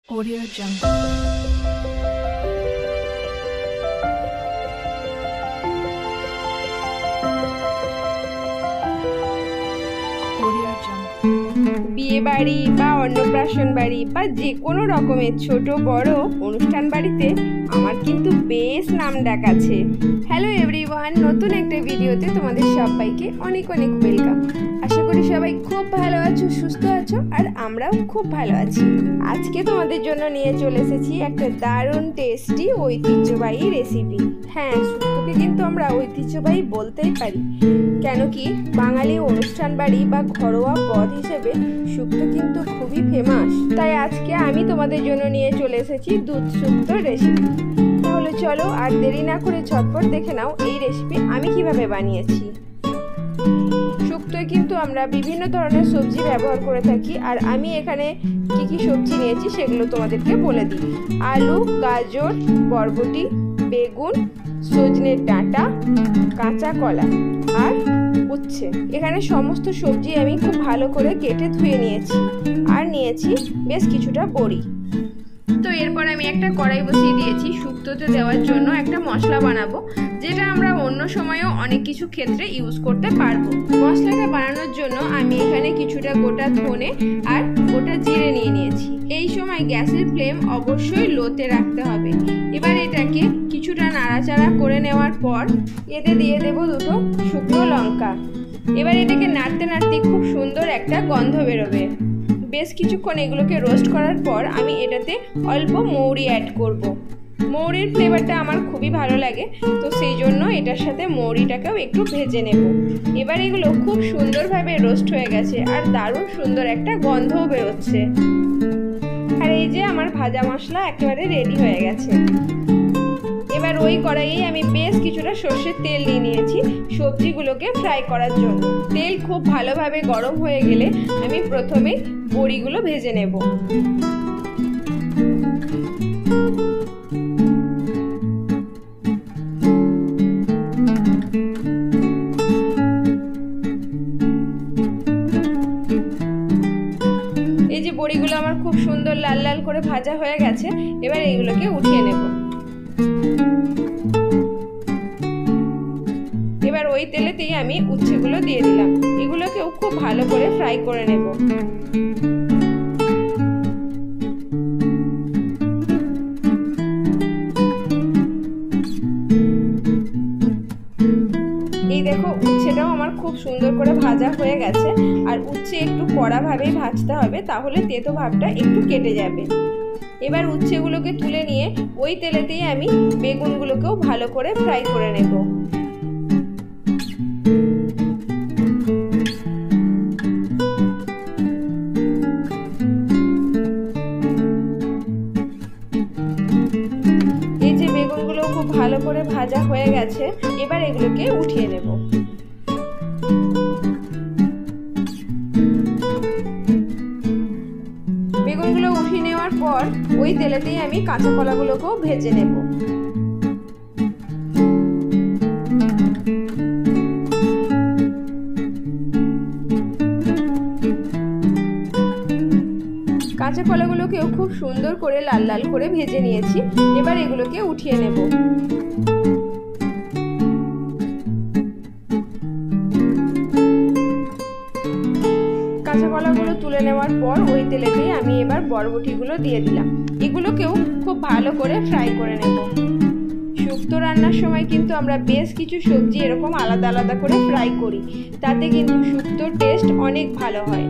Audio Jungle। বিয়ে বাড়ি বা অন্নপ্রাশন বাড়ি বা যে কোনো রকমের ছোট বড় অনুষ্ঠান বাড়িতে আমার কিন্তু বেশ নাম ডাক আছে। হ্যালো এভরিওয়ান, নতুন একটা ভিডিওতে তোমাদের সবাইকে অনেক অনেক ওয়েলকাম। আশা করি সবাই খুব ভালো আছো, সুস্থ আছো, আর আমরাও খুব ভালো আছি। আজকে তোমাদের জন্য নিয়ে চলে এসেছি একটা দারুণ টেস্টি ঐতিহ্যবাহী রেসিপি। হ্যাঁ, শুক্তোকে কিন্তু আমরা ঐতিহ্যবাহী বলতেই পারি, কেন কি বাঙালি অনুষ্ঠান বাড়ি বা ঘরোয়া পদ হিসেবে শুক্তো কিন্তু খুবই ফেমাস। তাই আজকে আমি তোমাদের জন্য নিয়ে চলে এসেছি দুধ শুক্তোর রেসিপি। তাহলে চলো আর দেরি না করে ঝটপট দেখে নাও এই রেসিপি আমি কিভাবে বানিয়েছি। শুক্তোয় কিন্তু আমরা বিভিন্ন ধরনের সবজি ব্যবহার করে থাকি, আর আমি এখানে কি কি সবজি নিয়েছি সেগুলো তোমাদেরকে বলে দিই। আলু, গাজর, বরবটি, বেগুন, সজনের ডাঁটা, কাঁচা কলা আর উচ্ছে। এখানে সমস্ত সবজি আমি খুব ভালো করে কেটে ধুয়ে নিয়েছি, আর নিয়েছি বেশ কিছুটা বড়ি। তো এরপর আমি একটা কড়াই বসিয়ে দিয়েছি শুক্তোতে দেওয়ার জন্য একটা মশলা বানাবো, যেটা আমরা অন্য সময়েও অনেক কিছু ক্ষেত্রে ইউজ করতে পারবো। মশলাটা বানানোর জন্য আমি এখানে কিছুটা গোটা ধনে আর গোটা জিরে নিয়ে নিয়েছি। এই সময় গ্যাসের ফ্লেম অবশ্যই লোতে রাখতে হবে। এবার এটাকে কিছুটা নাড়াচাড়া করে নেওয়ার পর এতে দিয়ে দেবো দুটো শুকনো লঙ্কা। এবার এটাকে নাড়তে নাড়তে খুব সুন্দর একটা গন্ধ বেরোবে। বেশ কিছুক্ষণ এগুলোকে রোস্ট করার পর আমি এটাতে অল্প মৌরি অ্যাড করব। মৌরির ফ্লেভারটা আমার খুবই ভালো লাগে, তো সেই জন্য এটার সাথে মৌরিটাকেও একটু ভেজে নেব। এবার এগুলো খুব সুন্দরভাবে রোস্ট হয়ে গেছে, আর দারুণ সুন্দর একটা গন্ধও বেরোচ্ছে। আর এই যে আমার ভাজা মশলা একেবারে রেডি হয়ে গেছে। এবার ওই কড়াইয়ে আমি বেশ কিছুটা সর্ষের তেল নিয়ে নিয়েছি সবজিগুলোকে ফ্রাই করার জন্য। তেল খুব ভালোভাবে গরম হয়ে গেলে আমি প্রথমে বড়িগুলো ভেজে নেব। এই যে বড়িগুলো আমার খুব সুন্দর লাল লাল করে ভাজা হয়ে গেছে, এবার এইগুলোকে উঠিয়ে নেব। এবার ওই তেলেতেই আমি উচ্ছেগুলো দিয়ে দিলাম। এগুলোকেও খুব ভালো করে ফ্রাই করে নেব। এই দেখো, উচ্ছেটাও আমার খুব সুন্দর করে ভাজা হয়ে গেছে। আর উচ্ছে একটু কড়া ভাবেই ভাজতে হবে, তাহলে তেতো ভাবটা একটু কেটে যাবে। এবার উচ্ছেগুলোকে তুলে নিয়ে ওই তেলেতেই আমি বেগুনগুলোকেও ভালো করে ফ্রাই করে নেব। এই যে বেগুনগুলো খুব ভালো করে ভাজা হয়ে গেছে, এবার এগুলোকে উঠিয়ে নেব। বেগুনগুলো উঠিয়ে নেওয়ার পর ওই তেলেতেই আমি কাঁচা কলাগুলোকেও ভেজে নেব। কাঁচা কলাগুলোকেও খুব সুন্দর করে লাল লাল করে ভেজে নিয়েছি। এবার এগুলোকে উঠিয়ে নেব। কাঁচা কলাগুলো তুলে নেওয়ার পর ওই তেলেতেই আমি এবার বরবটিগুলো দিয়ে দিলাম। এগুলোকেও খুব ভালো করে ফ্রাই করে নেব। শুক্তো রান্নার সময় কিন্তু আমরা বেশ কিছু সবজি এরকম আলাদা আলাদা করে ফ্রাই করি, তাতে কিন্তু শুক্তোর টেস্ট অনেক ভালো হয়।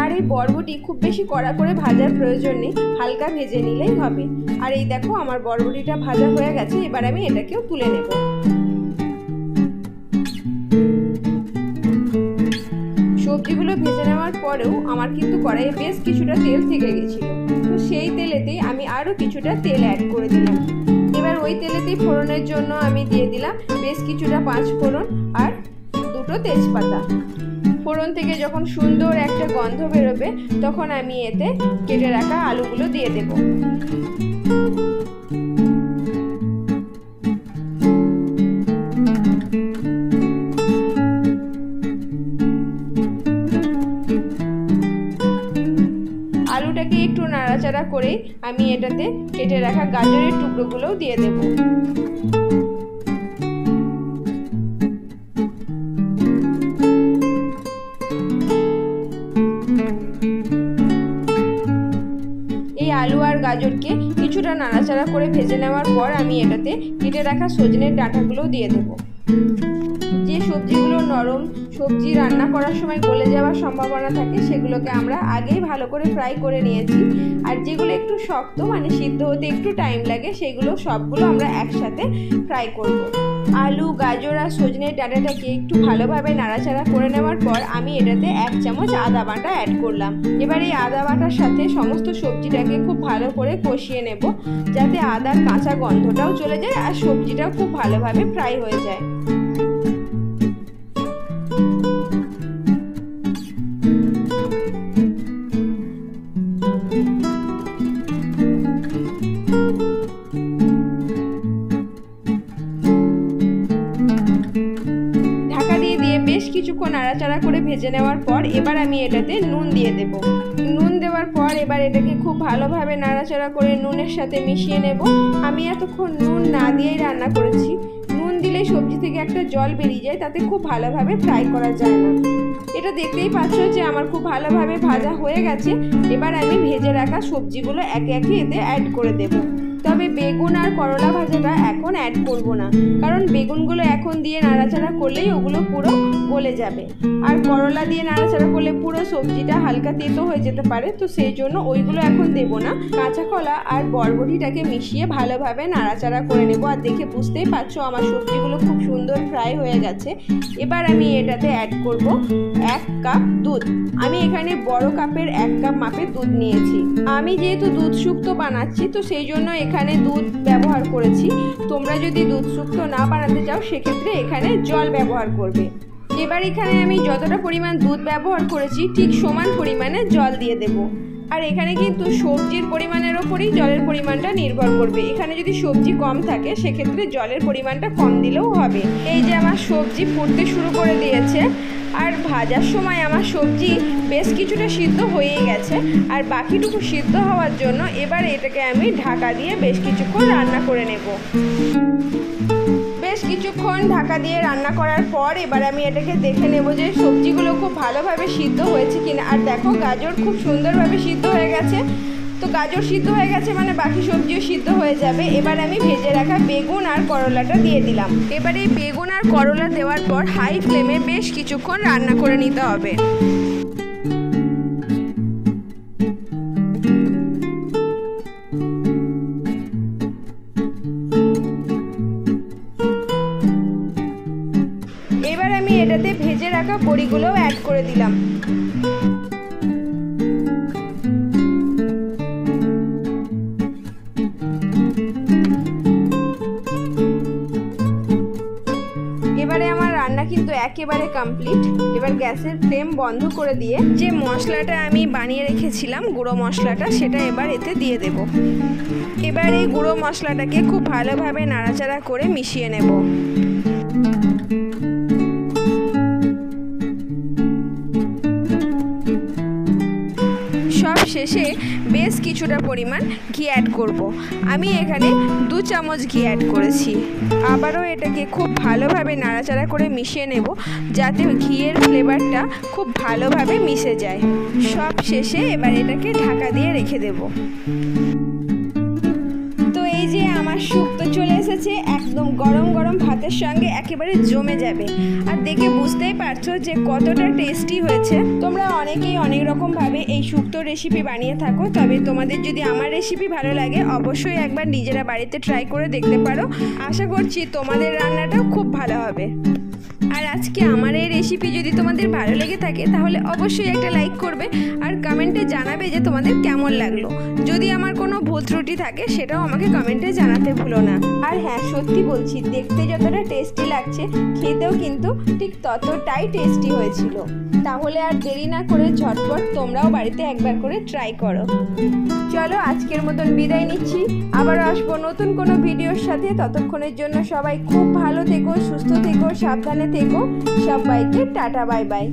আর এই বরবটি খুব বেশি কড়া করে ভাজার প্রয়োজন নেই, হালকা ভেজে নিলেই হবে। আর এই দেখো, আমার বরবটিটা ভাজা হয়ে গেছে। এবার আমি এটাকেও তুলে নেব। সবজিগুলো ভেজে নেওয়ার পরেও আমার কিন্তু কড়াইয়ে বেশ কিছুটা তেল থেকে গেছিল, তো সেই তেলেতেই আমি আরও কিছুটা তেল অ্যাড করে দিলাম। এবার ওই তেলেতেই ফোড়নের জন্য আমি দিয়ে দিলাম বেশ কিছুটা পাঁচফোড়ন আর দুটো তেজপাতা। ফোড়ন থেকে যখন সুন্দর একটা গন্ধ বেরোবে, তখন আমি এতে কেটে রাখা আলুগুলো দিয়ে দেব। আলুটাকে একটু নাড়াচাড়া করে আমি এটাতে কেটে রাখা গাজরের টুকরোগুলোও দিয়ে দেব। এই আলু আর গাজরকে কিছুটা নাড়াচাড়া করে ভেজে নেওয়ার পর আমি এটাতে কেটে রাখা সজনের ডাঁটাগুলো দিয়ে দেব। যে সবজিগুলো নরম, সবজি রান্না করার সময় গলে যাওয়ার সম্ভাবনা থাকে, সেগুলোকে আমরা আগেই ভালো করে ফ্রাই করে নিয়েছি। আর যেগুলো একটু শক্ত, মানে সিদ্ধ হতে একটু টাইম লাগে, সেগুলো সবগুলো আমরা একসাথে ফ্রাই করব। আলু, গাজর আর সজনের ডাঁটাটাকে একটু ভালোভাবে নাড়াচাড়া করে নেওয়ার পর আমি এটাতে 1 চামচ আদা বাটা অ্যাড করলাম। এবার এই আদা বাটার সাথে সমস্ত সবজিটাকে খুব ভালো করে কষিয়ে নেব, যাতে আদার কাঁচা গন্ধটাও চলে যায় আর সবজিটাও খুব ভালোভাবে ফ্রাই হয়ে যায়। বেশ কিছুক্ষণ নাড়াচাড়া করে ভেজে নেওয়ার পর এবার আমি এটাতে নুন দিয়ে দেব। নুন দেওয়ার পর এবার এটাকে খুব ভালোভাবে নাড়াচাড়া করে নুনের সাথে মিশিয়ে নেব। আমি এতক্ষণ নুন না দিয়েই রান্না করেছি। নুন দিলে সবজি থেকে একটা জল বেরিয়ে যায়, তাতে খুব ভালোভাবে ফ্রাই করা যায় না। এটা দেখতেই পাচ্ছ যে আমার খুব ভালোভাবে ভাজা হয়ে গেছে। এবার আমি ভেজে রাখা সবজিগুলো একে একে এতে অ্যাড করে দেব। তবে বেগুন আর করলা ভাজাটা এখন অ্যাড করব না, কারণ বেগুনগুলো এখন দিয়ে নাড়াচাড়া করলেই ওগুলো পুরো গলে যাবে, আর করলা দিয়ে নাড়াচাড়া করলে পুরো সবজিটা হালকা তেতো হয়ে যেতে পারে। তো সেই জন্য ওইগুলো এখন দেব না। কাঁচা কলা আর বরবটিটাকে মিশিয়ে ভালোভাবে নাড়াচাড়া করে নেব। আর দেখে বুঝতেই পারছো আমার সবজিগুলো খুব সুন্দর ফ্রাই হয়ে গেছে। এবার আমি এটাতে অ্যাড করব 1 কাপ দুধ। আমি এখানে বড় কাপের 1 কাপ মাপের দুধ নিয়েছি। আমি যেহেতু দুধ শুক্তো বানাচ্ছি, তো সেই জন্য এখানে দুধ ব্যবহার করেছি। তোমরা যদি দুধ শুক্তো না বানাতে চাও, সেক্ষেত্রে এখানে জল ব্যবহার করবে। এবার এখানে আমি যতটা পরিমাণ দুধ ব্যবহার করেছি ঠিক সমান পরিমাণে জল দিয়ে দেব। আর এখানে কিন্তু সবজির পরিমাণের ওপরই জলের পরিমাণটা নির্ভর করবে। এখানে যদি সবজি কম থাকে, সেক্ষেত্রে জলের পরিমাণটা কম দিলেও হবে। এই যে আমার সবজি ফুটতে শুরু করে দিয়েছে, আর ভাজার সময় আমার সবজি বেশ কিছুটা সিদ্ধ হয়েই গেছে। আর বাকিটুকু সিদ্ধ হওয়ার জন্য এবার এটাকে আমি ঢাকা দিয়ে বেশ কিছুক্ষণ রান্না করে নেব। বেশ কিছুক্ষণ ঢাকা দিয়ে রান্না করার পর এবার আমি এটাকে দেখে নেব যে সবজিগুলো খুব ভালোভাবে সিদ্ধ হয়েছে কিনা। আর দেখো, গাজর খুব সুন্দরভাবে সিদ্ধ হয়ে গেছে। তো গাজর সিদ্ধ হয়ে গেছে মানে বাকি সবজিও সিদ্ধ হয়ে যাবে। এবার আমি ভেজে রাখা বেগুন আর করলাটা দিয়ে দিলাম। এবার এই বেগুন আর করলা দেওয়ার পর হাই ফ্লেমে বেশ কিছুক্ষণ রান্না করে নিতে হবে। এবার আমি এটাতে ভেজে রাখা বড়িগুলোও অ্যাড করে দিলাম। এবারে আমার রান্না কিন্তু একেবারে কমপ্লিট। এবার গ্যাসের ফ্লেম বন্ধ করে দিয়ে যে মশলাটা আমি বানিয়ে রেখেছিলাম, গুঁড়ো মশলাটা, সেটা এবার এতে দিয়ে দেব। এবার এই গুঁড়ো মশলাটাকে খুব ভালোভাবে নাড়াচাড়া করে মিশিয়ে নেব। সব শেষে বেশ কিছুটা পরিমাণ ঘি অ্যাড করব। আমি এখানে 2 চামচ ঘি অ্যাড করেছি। আবারও এটাকে খুব ভালোভাবে নাড়াচাড়া করে মিশিয়ে নেব, যাতে ঘিয়ের ফ্লেভারটা খুব ভালোভাবে মিশে যায়। সব শেষে এবার এটাকে ঢাকা দিয়ে রেখে দেব। তো এই যে আমার শুক্তো চলে এসেছে, একদম গরম গরম ভাতের সঙ্গে একেবারে জমে যাবে। আর দেখে বুঝতেই পারছো যে কতটা টেস্টি হয়েছে। তোমরা অনেকেই অনেক রকমভাবে এই শুক্তো রেসিপি বানিয়ে থাকো, তবে তোমাদের যদি আমার রেসিপি ভালো লাগে, অবশ্যই একবার নিজেরা বাড়িতে ট্রাই করে দেখতে পারো। আশা করছি তোমাদের রান্নাটাও খুব ভালো হবে। আর আজকে আমার এই রেসিপি যদি তোমাদের ভালো লেগে থাকে, তাহলে অবশ্যই একটা লাইক করবে আর কমেন্টে জানাবে যে তোমাদের কেমন লাগলো। যদি আমার কোনো ভুল ত্রুটি থাকে, সেটাও আমাকে কমেন্টে জানাতে ভুলো না। আর হ্যাঁ, সত্যি বলছি, দেখতে যতটা টেস্টি লাগছে, খেতেও কিন্তু ঠিক ততটাই টেস্টি হয়েছিল। তাহলে আর দেরি না করে ঝটপট তোমরাও বাড়িতে একবার করে ট্রাই করো। চলো, আজকের মতন বিদায় নিচ্ছি। আবার আসবো নতুন কোনো ভিডিওর সাথে। ততক্ষণের জন্য সবাই খুব ভালো থেকো, সুস্থ থেকো, সাবধানে থেকো। সবাইকে টাটা, বাই বাই।